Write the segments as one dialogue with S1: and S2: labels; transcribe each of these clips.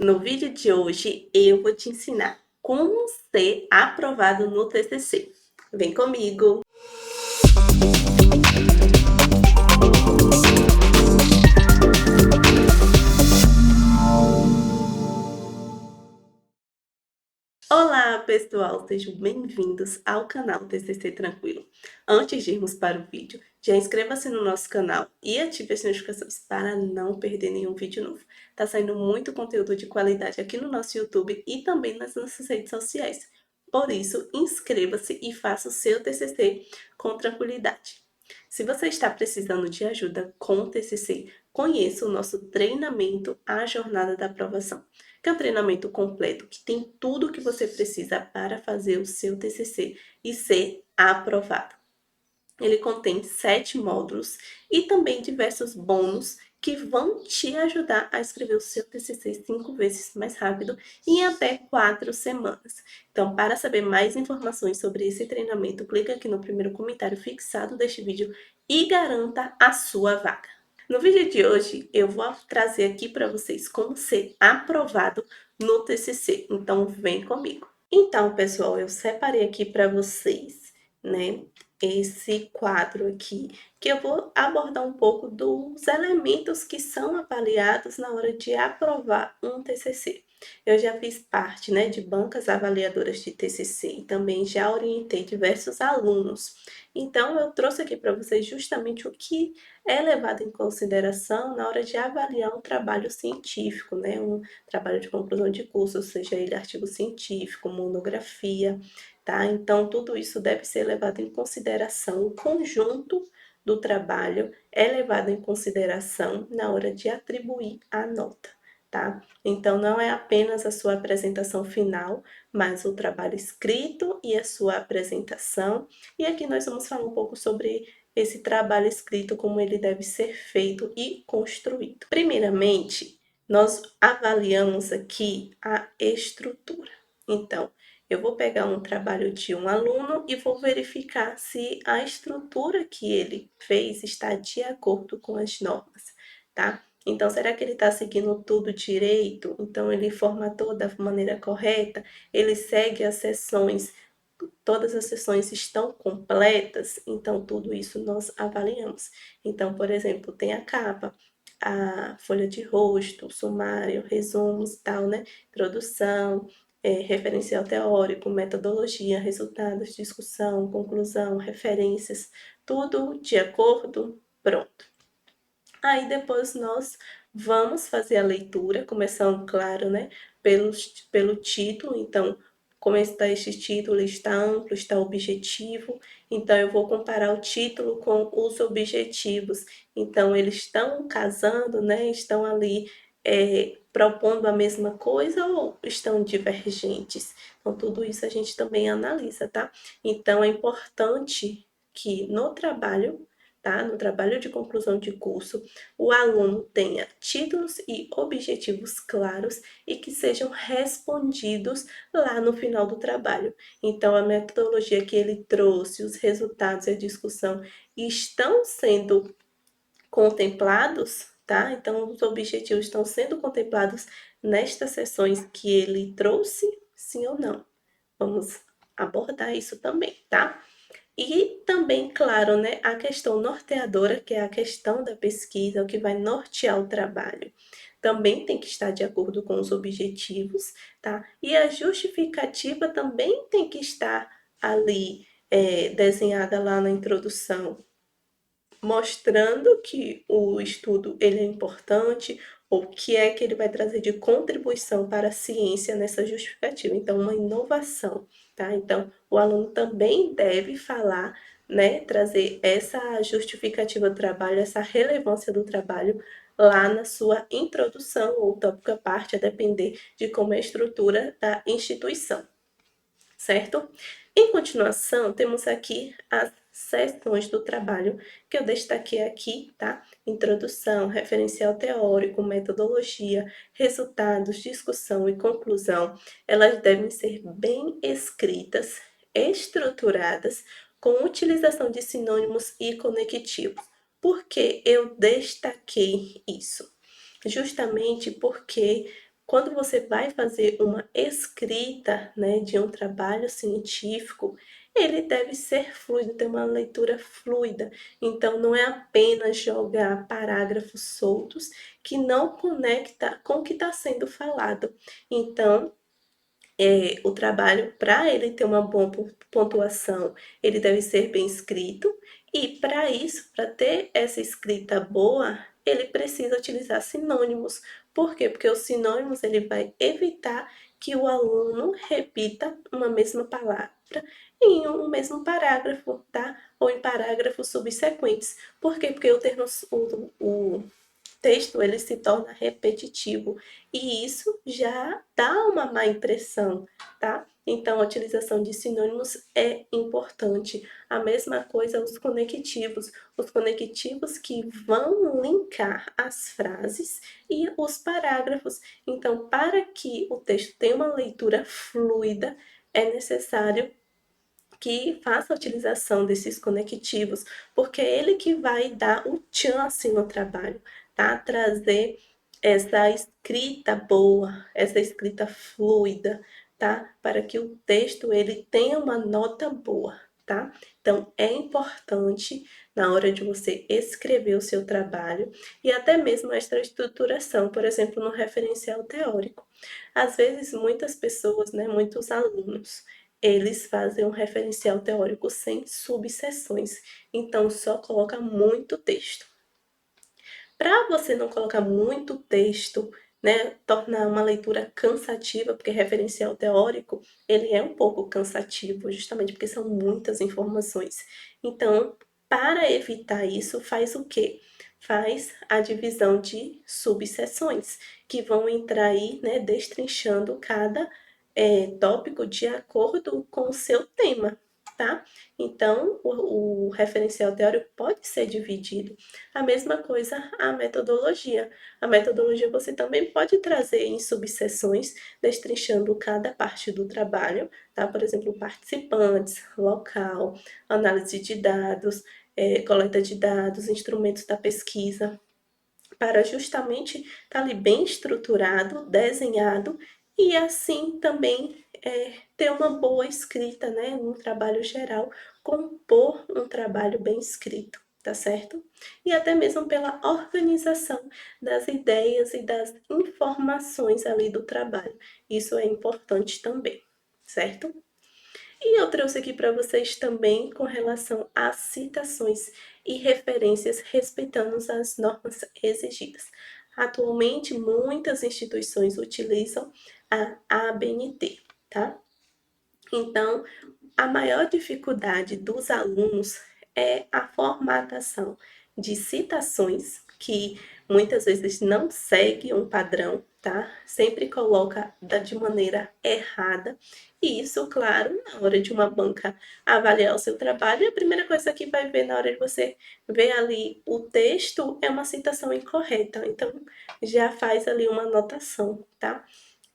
S1: No vídeo de hoje, eu vou te ensinar como ser aprovado no TCC. Vem comigo! Olá, pessoal! Sejam bem-vindos ao canal TCC Tranquilo. Antes de irmos para o vídeo, já inscreva-se no nosso canal e ative as notificações para não perder nenhum vídeo novo. Tá saindo muito conteúdo de qualidade aqui no nosso YouTube e também nas nossas redes sociais. Por isso, inscreva-se e faça o seu TCC com tranquilidade. Se você está precisando de ajuda com o TCC, conheça o nosso treinamento A Jornada da Aprovação, que é um treinamento completo que tem tudo o que você precisa para fazer o seu TCC e ser aprovado. Ele contém 7 módulos e também diversos bônus que vão te ajudar a escrever o seu TCC 5 vezes mais rápido em até 4 semanas. Então, para saber mais informações sobre esse treinamento, clica aqui no primeiro comentário fixado deste vídeo e garanta a sua vaga. No vídeo de hoje, eu vou trazer aqui para vocês como ser aprovado no TCC, então vem comigo. Então, pessoal, eu separei aqui para vocês, né, esse quadro aqui, que eu vou abordar um pouco dos elementos que são avaliados na hora de aprovar um TCC. Eu já fiz parte, né, de bancas avaliadoras de TCC e também já orientei diversos alunos. Então, eu trouxe aqui para vocês justamente o que é levado em consideração na hora de avaliar um trabalho científico, né, um trabalho de conclusão de curso, seja ele artigo científico, monografia, tá? Então, tudo isso deve ser levado em consideração. O conjunto do trabalho é levado em consideração na hora de atribuir a nota, tá? Então, não é apenas a sua apresentação final, mas o trabalho escrito e a sua apresentação. E aqui nós vamos falar um pouco sobre esse trabalho escrito, como ele deve ser feito e construído. Primeiramente, nós avaliamos aqui a estrutura. Então, eu vou pegar um trabalho de um aluno e vou verificar se a estrutura que ele fez está de acordo com as normas, tá? Então, será que ele está seguindo tudo direito? Então, ele formatou da maneira correta? Ele segue as sessões? Todas as sessões estão completas? Então, tudo isso nós avaliamos. Então, por exemplo, tem a capa, a folha de rosto, sumário, resumos, tal, né? Introdução, referencial teórico, metodologia, resultados, discussão, conclusão, referências, tudo de acordo, pronto. Aí depois nós vamos fazer a leitura, começando, claro, né, pelo título. Então, como está este título, está amplo, está objetivo. Então, eu vou comparar o título com os objetivos. Então, eles estão casando, né, estão ali propondo a mesma coisa ou estão divergentes? Então, tudo isso a gente também analisa, tá? Então, é importante que no trabalho, tá? No trabalho de conclusão de curso, o aluno tenha títulos e objetivos claros e que sejam respondidos lá no final do trabalho. Então, a metodologia que ele trouxe, os resultados e a discussão estão sendo contemplados, tá? Então, os objetivos estão sendo contemplados nestas sessões que ele trouxe, sim ou não? Vamos abordar isso também, tá? E também, claro, né, a questão norteadora, que é a questão da pesquisa, o que vai nortear o trabalho. Também tem que estar de acordo com os objetivos, tá? E a justificativa também tem que estar ali, desenhada lá na introdução, mostrando que o estudo ele é importante, ou o que é que ele vai trazer de contribuição para a ciência nessa justificativa. Então, uma inovação, tá? Então, o aluno também deve falar, né, trazer essa justificativa do trabalho, essa relevância do trabalho lá na sua introdução ou tópico à parte, a depender de como é a estrutura da instituição, certo? Em continuação, temos aqui as sessões do trabalho que eu destaquei aqui, tá? Introdução, referencial teórico, metodologia, resultados, discussão e conclusão. Elas devem ser bem escritas, estruturadas, com utilização de sinônimos e conectivos. Por que eu destaquei isso? Justamente porque quando você vai fazer uma escrita, né, de um trabalho científico, ele deve ser fluido, ter uma leitura fluida. Então, não é apenas jogar parágrafos soltos que não conecta com o que está sendo falado. Então, o trabalho, para ele ter uma boa pontuação, ele deve ser bem escrito, e para isso, para ter essa escrita boa, ele precisa utilizar sinônimos. Por quê? Porque os sinônimos ele vai evitar que o aluno repita uma mesma palavra em um mesmo parágrafo, tá? Ou em parágrafos subsequentes. Por quê? Porque o texto ele se torna repetitivo e isso já dá uma má impressão, tá? Então, a utilização de sinônimos é importante. A mesma coisa os conectivos que vão linkar as frases e os parágrafos. Então, para que o texto tenha uma leitura fluida, é necessário que faça a utilização desses conectivos, porque é ele que vai dar o chance no trabalho, tá? Trazer essa escrita boa, essa escrita fluida, tá? Para que o texto ele tenha uma nota boa, tá? Então é importante na hora de você escrever o seu trabalho e até mesmo esta estruturação, por exemplo, no referencial teórico. Às vezes muitas pessoas, né, muitos alunos eles fazem um referencial teórico sem subseções, então só coloca muito texto. Para você não colocar muito texto, né, tornar uma leitura cansativa, porque referencial teórico, ele é um pouco cansativo, justamente porque são muitas informações. Então, para evitar isso, faz o quê? Faz a divisão de subseções, que vão entrar aí, né, destrinchando cada tópico de acordo com o seu tema, tá? Então, o referencial teórico pode ser dividido. A mesma coisa a metodologia. A metodologia você também pode trazer em subseções, destrinchando cada parte do trabalho, tá? Por exemplo, participantes, local, análise de dados, coleta de dados, instrumentos da pesquisa, para justamente estar ali bem estruturado, desenhado e assim também ter uma boa escrita, né, no trabalho geral, compor um trabalho bem escrito, tá certo? E até mesmo pela organização das ideias e das informações ali do trabalho. Isso é importante também, certo? E eu trouxe aqui para vocês também com relação a citações e referências respeitando as normas exigidas. Atualmente, muitas instituições utilizam a ABNT, tá? Então, a maior dificuldade dos alunos é a formatação de citações, que muitas vezes não segue um padrão, tá? Sempre coloca de maneira errada. E isso, claro, na hora de uma banca avaliar o seu trabalho, a primeira coisa que vai ver na hora de você ver ali o texto é uma citação incorreta. Então, já faz ali uma anotação, tá?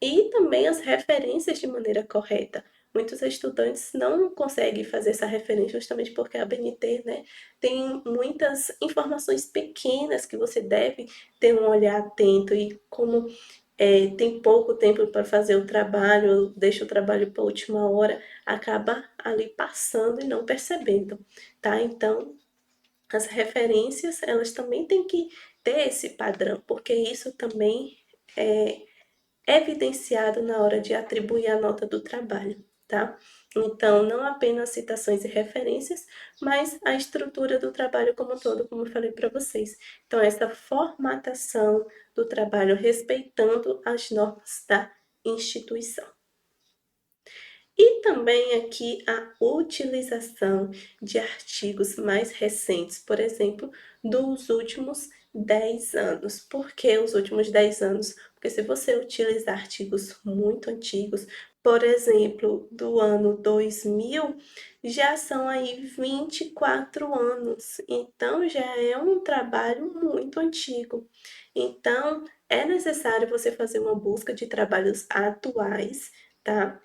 S1: E também as referências de maneira correta. Muitos estudantes não conseguem fazer essa referência justamente porque a BNT, né, tem muitas informações pequenas que você deve ter um olhar atento e como tem pouco tempo para fazer o trabalho, deixa o trabalho para a última hora, acaba ali passando e não percebendo, tá? Então, as referências, elas também têm que ter esse padrão, porque isso também é evidenciado na hora de atribuir a nota do trabalho, tá? Então, não apenas citações e referências, mas a estrutura do trabalho como um todo, como eu falei para vocês. Então, essa formatação do trabalho respeitando as normas da instituição. E também aqui a utilização de artigos mais recentes, por exemplo, dos últimos 10 anos. Por que os últimos 10 anos? Porque se você utilizar artigos muito antigos, por exemplo, do ano 2000, já são aí 24 anos. Então, já é um trabalho muito antigo. Então, é necessário você fazer uma busca de trabalhos atuais, tá?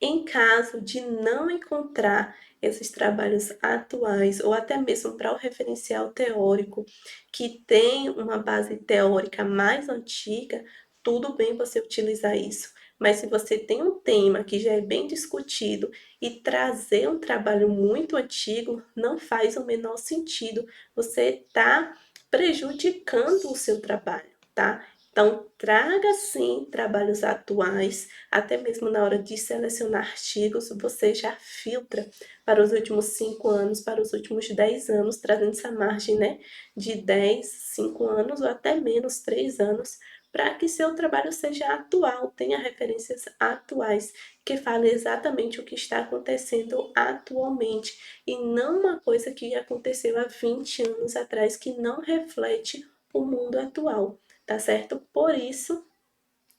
S1: Em caso de não encontrar esses trabalhos atuais, ou até mesmo para o referencial teórico, que tem uma base teórica mais antiga, tudo bem você utilizar isso. Mas se você tem um tema que já é bem discutido e trazer um trabalho muito antigo, não faz o menor sentido. Você está prejudicando o seu trabalho, tá? Então, traga sim trabalhos atuais, até mesmo na hora de selecionar artigos, você já filtra para os últimos 5 anos, para os últimos 10 anos, trazendo essa margem, né, de 10, 5 anos ou até menos, 3 anos, para que seu trabalho seja atual, tenha referências atuais, que fale exatamente o que está acontecendo atualmente, e não uma coisa que aconteceu há 20 anos atrás, que não reflete o mundo atual, tá certo? Por isso,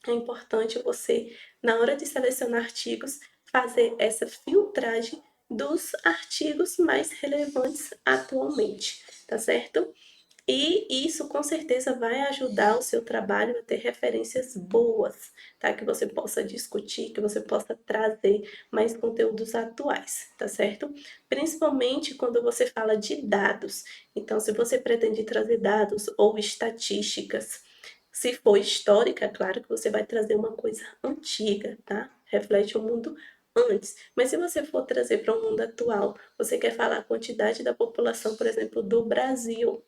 S1: é importante você, na hora de selecionar artigos, fazer essa filtragem dos artigos mais relevantes atualmente, tá certo? E isso com certeza vai ajudar o seu trabalho a ter referências boas, tá? Que você possa discutir, que você possa trazer mais conteúdos atuais, tá certo? Principalmente quando você fala de dados. Então, se você pretende trazer dados ou estatísticas, se for histórica, claro que você vai trazer uma coisa antiga, tá? Reflete o mundo antes. Mas se você for trazer para o mundo atual, você quer falar a quantidade da população, por exemplo, do Brasil,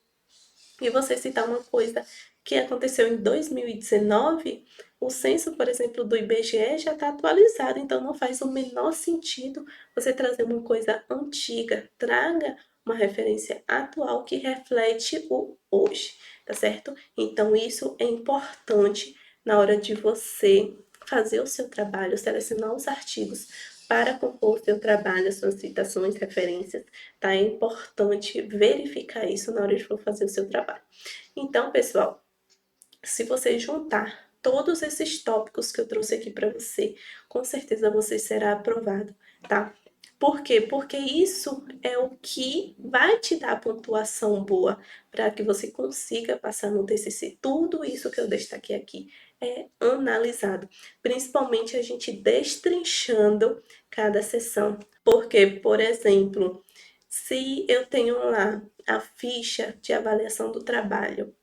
S1: e você citar uma coisa que aconteceu em 2019, o censo, por exemplo, do IBGE já está atualizado, então não faz o menor sentido você trazer uma coisa antiga. Traga uma referência atual que reflete o hoje, tá certo? Então isso é importante na hora de você fazer o seu trabalho, selecionar os artigos para compor o seu trabalho, as suas citações, referências, tá? É importante verificar isso na hora de for fazer o seu trabalho. Então, pessoal, se você juntar todos esses tópicos que eu trouxe aqui para você, com certeza você será aprovado, tá? Por quê? Porque isso é o que vai te dar pontuação boa para que você consiga passar no TCC. Tudo isso que eu destaquei aqui é analisado, principalmente a gente destrinchando cada sessão. Porque, por exemplo, se eu tenho lá a ficha de avaliação do trabalho,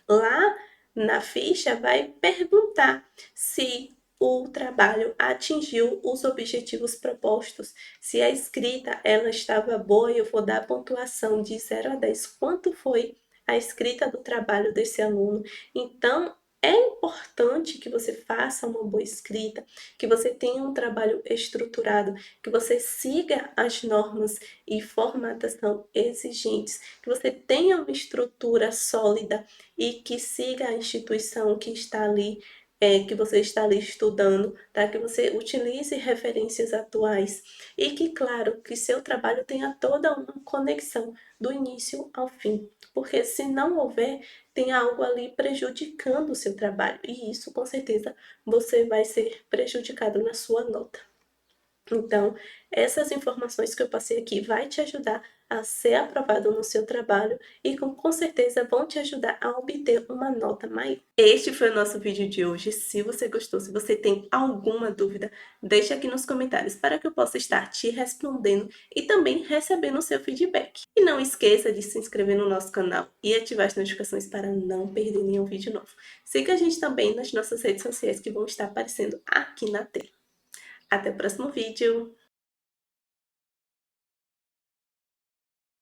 S1: lá na ficha vai perguntar se o trabalho atingiu os objetivos propostos, se a escrita ela estava boa, e eu vou dar a pontuação de 0 a 10, quanto foi a escrita do trabalho desse aluno. Então, é importante que você faça uma boa escrita, que você tenha um trabalho estruturado, que você siga as normas e formatação exigentes, que você tenha uma estrutura sólida e que siga a instituição que está ali, que você está ali estudando, tá? Que você utilize referências atuais e que, claro, que seu trabalho tenha toda uma conexão do início ao fim, porque se não houver, tem algo ali prejudicando o seu trabalho e isso, com certeza, você vai ser prejudicado na sua nota. Então, essas informações que eu passei aqui vai te ajudar a ser aprovado no seu trabalho e com certeza vão te ajudar a obter uma nota maior. Este foi o nosso vídeo de hoje. Se você gostou, se você tem alguma dúvida, deixa aqui nos comentários para que eu possa estar te respondendo e também recebendo o seu feedback. E não esqueça de se inscrever no nosso canal e ativar as notificações para não perder nenhum vídeo novo. Siga a gente também nas nossas redes sociais que vão estar aparecendo aqui na tela. Até o próximo vídeo!